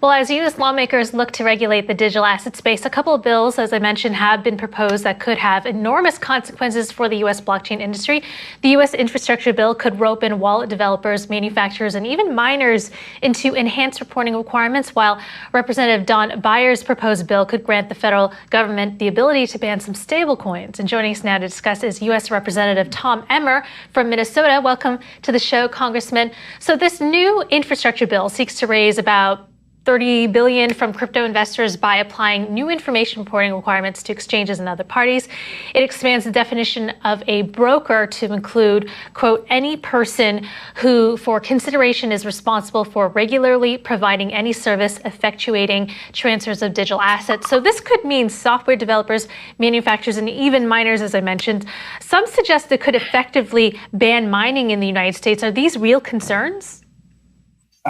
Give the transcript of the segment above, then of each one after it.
Well, as U.S. lawmakers look to regulate the digital asset space, a couple of bills, as I mentioned, have been proposed that could have enormous consequences for the U.S. blockchain industry. The U.S. infrastructure bill could rope in wallet developers, manufacturers, and even miners into enhanced reporting requirements, while Representative Don Beyer's proposed bill could grant the federal government the ability to ban some stablecoins. And joining us now to discuss is U.S. Representative Tom Emmer from Minnesota. Welcome to the show, Congressman. So this new infrastructure bill seeks to raise about $30 billion from crypto investors by applying new information reporting requirements to exchanges and other parties. It expands the definition of a broker to include, quote, any person who, for consideration, is responsible for regularly providing any service effectuating transfers of digital assets. So this could mean software developers, manufacturers, and even miners, as I mentioned. Some suggest it could effectively ban mining in the United States. Are these real concerns?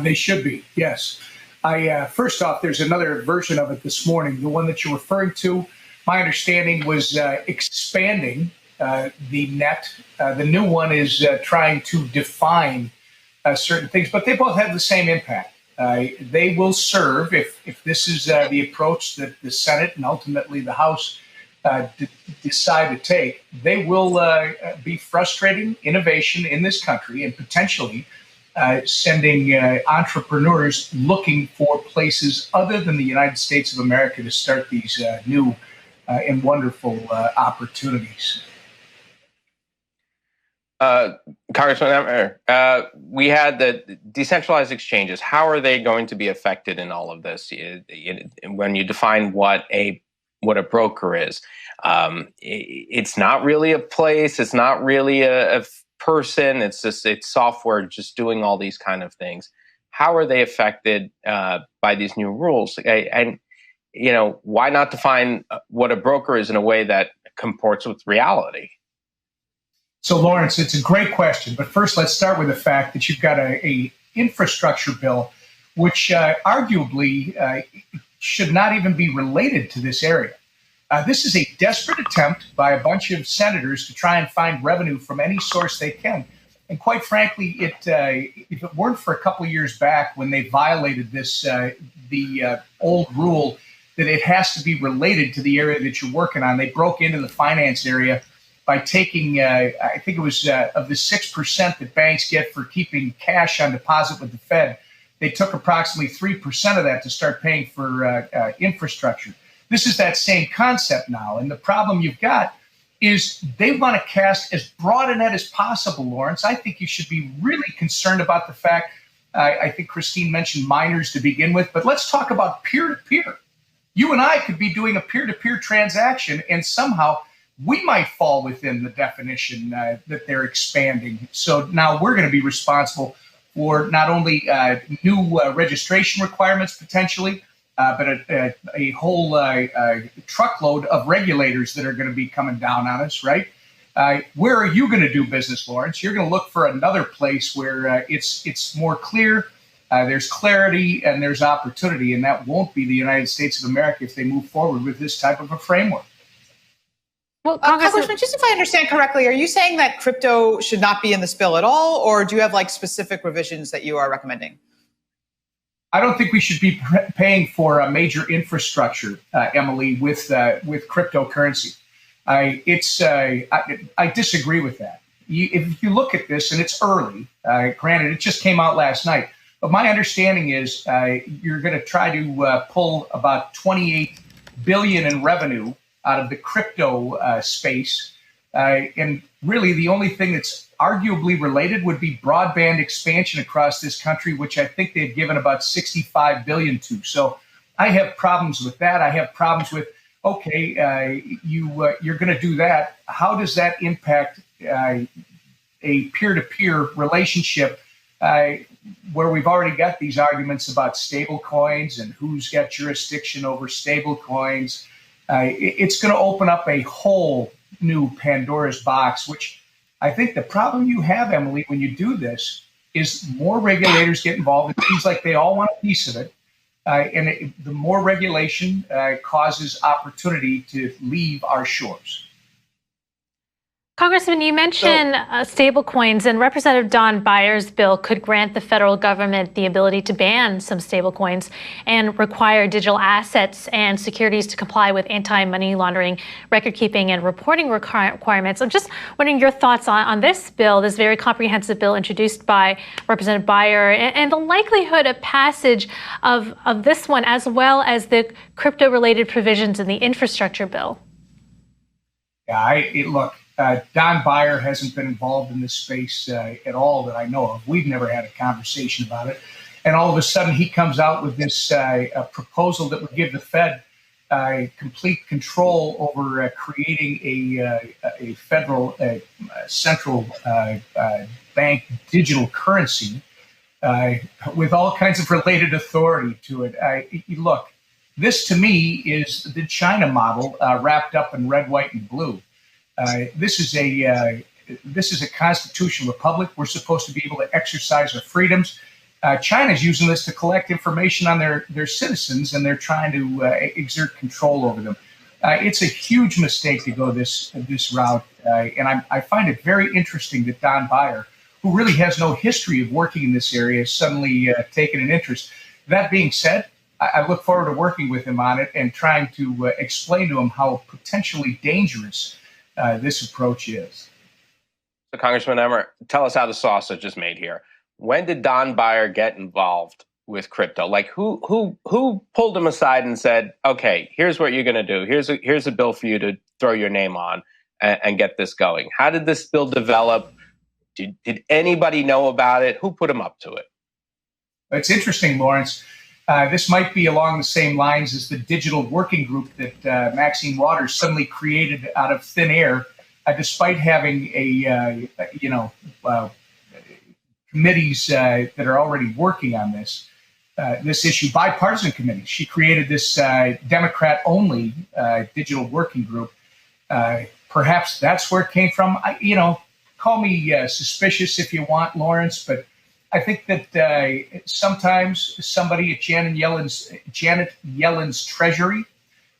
They should be, yes. First off, there's another version of it this morning. The one that you're referring to, my understanding was expanding the net. The new one is trying to define certain things, but they both have the same impact. They will serve, if this is the approach that the Senate and ultimately the House decide to take, they will be frustrating innovation in this country and potentially sending entrepreneurs looking for places other than the United States of America to start these new and wonderful opportunities. Congressman Emmer, we had the decentralized exchanges. How are they going to be affected in all of this? When you define what a broker is, it's not really a place. It's not really a person. It's software just doing all these kind of things. How are they affected by these new rules? And why not define what a broker is in a way that comports with reality? So, Lawrence, it's a great question. But first, let's start with the fact that you've got a infrastructure bill, which arguably should not even be related to this area. This is a desperate attempt by a bunch of senators to try and find revenue from any source they can. And quite frankly, if it weren't for a couple of years back when they violated this, the old rule that it has to be related to the area that you're working on, they broke into the finance area by taking, I think it was of the 6% that banks get for keeping cash on deposit with the Fed, they took approximately 3% of that to start paying for infrastructure. This is that same concept now. And the problem you've got is they want to cast as broad a net as possible, Lawrence. I think you should be really concerned about the fact, I think Christine mentioned miners to begin with, but let's talk about peer-to-peer. You and I could be doing a peer-to-peer transaction, and somehow we might fall within the definition that they're expanding. So now we're going to be responsible for not only new registration requirements potentially, but a whole truckload of regulators that are going to be coming down on us, right? Where are you going to do business, Lawrence? You're going to look for another place where it's more clear, there's clarity, and there's opportunity, and that won't be the United States of America if they move forward with this type of a framework. Well, Congressman, just if I understand correctly, are you saying that crypto should not be in this bill at all, or do you have specific revisions that you are recommending? I don't think we should be paying for a major infrastructure, Emily, with cryptocurrency. I disagree with that. If you look at this, and it's early, granted, it just came out last night, but my understanding is you're going to try to pull about $28 billion in revenue out of the crypto space. And really, the only thing that's arguably related would be broadband expansion across this country, which I think they've given about $65 billion to. So I have problems with that. I have problems with, okay, you're going to do that. How does that impact a peer-to-peer relationship where we've already got these arguments about stable coins and who's got jurisdiction over stable coins? It's going to open up a whole new Pandora's box, which I think the problem you have, Emily, when you do this is more regulators get involved. It seems like they all want a piece of it. The more regulation causes opportunity to leave our shores. Congressman, you mentioned stablecoins, and Representative Don Beyer's bill could grant the federal government the ability to ban some stablecoins and require digital assets and securities to comply with anti-money laundering, record-keeping, and reporting requirements. I'm just wondering your thoughts on this bill, this very comprehensive bill introduced by Representative Beyer, and the likelihood of passage of this one, as well as the crypto-related provisions in the infrastructure bill. Yeah, look. Don Beyer hasn't been involved in this space at all that I know of. We've never had a conversation about it. And all of a sudden, he comes out with this proposal that would give the Fed complete control over creating a federal central bank digital currency with all kinds of related authority to it. Look, this to me is the China model wrapped up in red, white, and blue. This is a constitutional republic. We're supposed to be able to exercise our freedoms. China's using this to collect information on their citizens, and they're trying to exert control over them. It's a huge mistake to go this route, and I find it very interesting that Don Beyer, who really has no history of working in this area, has suddenly taken an interest. That being said, I look forward to working with him on it and trying to explain to him how potentially dangerous this approach is. So, Congressman Emmer, tell us how the sausage is made here. When did Don Beyer get involved with crypto? Like, who pulled him aside and said, "Okay, here's what you're going to do. Here's a bill for you to throw your name on and get this going"? How did this bill develop? Did anybody know about it? Who put him up to it? It's interesting, Lawrence. This might be along the same lines as the digital working group that Maxine Waters suddenly created out of thin air, despite having committees that are already working on this issue, bipartisan committees. She created this Democrat-only digital working group. Perhaps that's where it came from. Call me suspicious if you want, Lawrence, but I think that sometimes somebody at Janet Yellen's Treasury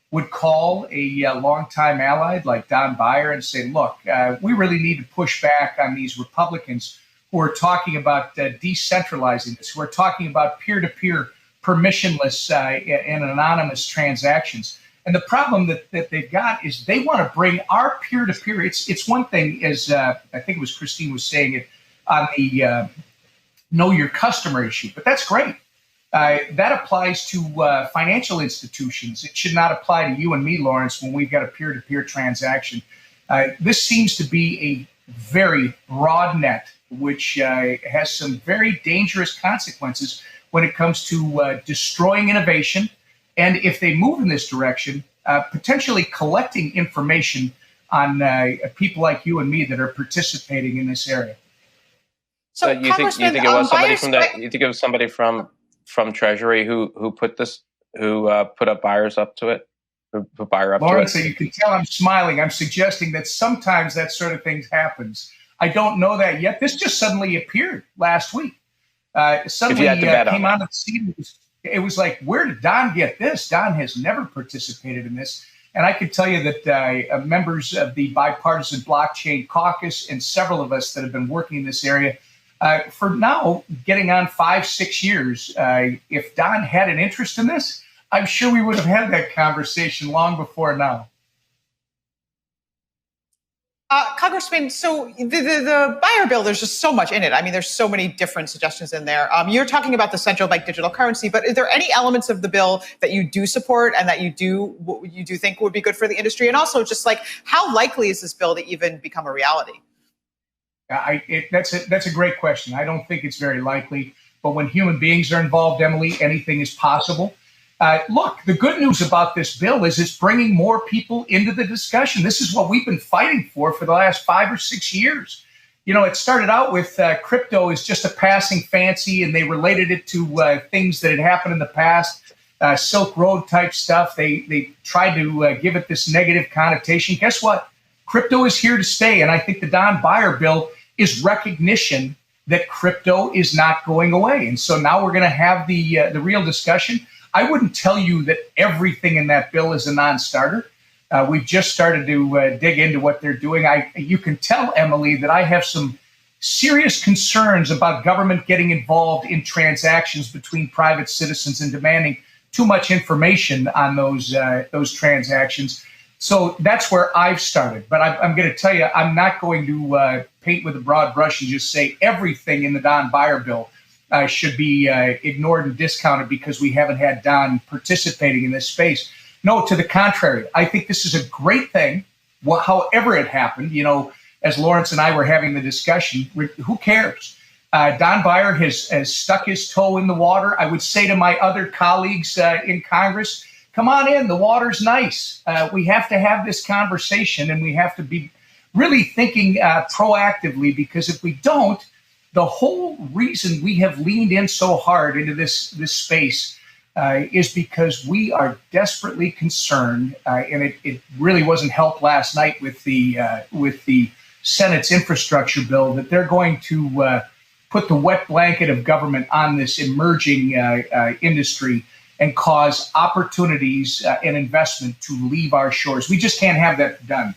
would call a longtime ally like Don Beyer and say, look, we really need to push back on these Republicans who are talking about decentralizing this, who are talking about peer-to-peer permissionless and anonymous transactions. And the problem that they've got is they want to bring our peer-to-peer. It's one thing, as I think it was Christine was saying it, on the know your customer issue, but that's great. That applies to financial institutions. It should not apply to you and me, Lawrence, when we've got a peer-to-peer transaction. This seems to be a very broad net, which has some very dangerous consequences when it comes to destroying innovation. And if they move in this direction, potentially collecting information on people like you and me that are participating in this area. So you think it was somebody from you think it was somebody from Treasury who put up Beyer's up to it? Who put Beyer up Lawrence, to it? you can tell I'm smiling. I'm suggesting that sometimes that sort of thing happens. I don't know that yet. This just suddenly appeared last week. Suddenly came out of the scene. It was like, where did Don get this? Don has never participated in this. And I can tell you that members of the Bipartisan Blockchain Caucus and several of us that have been working in this area for now, getting on 5-6 years, if Don had an interest in this, I'm sure we would have had that conversation long before now. Congressman, so the Beyer bill, there's just so much in it. I mean, there's so many different suggestions in there. You're talking about the central bank digital currency, but is there any elements of the bill that you do support and that you do think would be good for the industry? And also, just like, how likely is this bill to even become a reality? That's a great question. I don't think it's very likely, but when human beings are involved, Emily, anything is possible. Look, the good news about this bill is it's bringing more people into the discussion. This is what we've been fighting for the last 5 or 6 years. It started out with crypto is just a passing fancy, and they related it to things that had happened in the past, Silk Road type stuff. They tried to give it this negative connotation. Guess what? Crypto is here to stay, and I think the Don Beyer bill is recognition that crypto is not going away. And so now we're going to have the real discussion. I wouldn't tell you that everything in that bill is a non-starter, We've just started to dig into what they're doing. You can tell, Emily, that I have some serious concerns about government getting involved in transactions between private citizens and demanding too much information on those transactions. So that's where I've started. But I'm going to tell you, I'm not going to paint with a broad brush and just say everything in the Don Beyer bill should be ignored and discounted because we haven't had Don participating in this space. No, to the contrary. I think this is a great thing, however it happened. You know, as Lawrence and I were having the discussion, who cares? Don Beyer has stuck his toe in the water. I would say to my other colleagues in Congress, come on in, the water's nice. We have to have this conversation, and we have to be really thinking proactively, because if we don't, the whole reason we have leaned in so hard into this space is because we are desperately concerned, and it really wasn't helped last night with the Senate's infrastructure bill, that they're going to put the wet blanket of government on this emerging industry and cause opportunities and investment to leave our shores. We just can't have that done.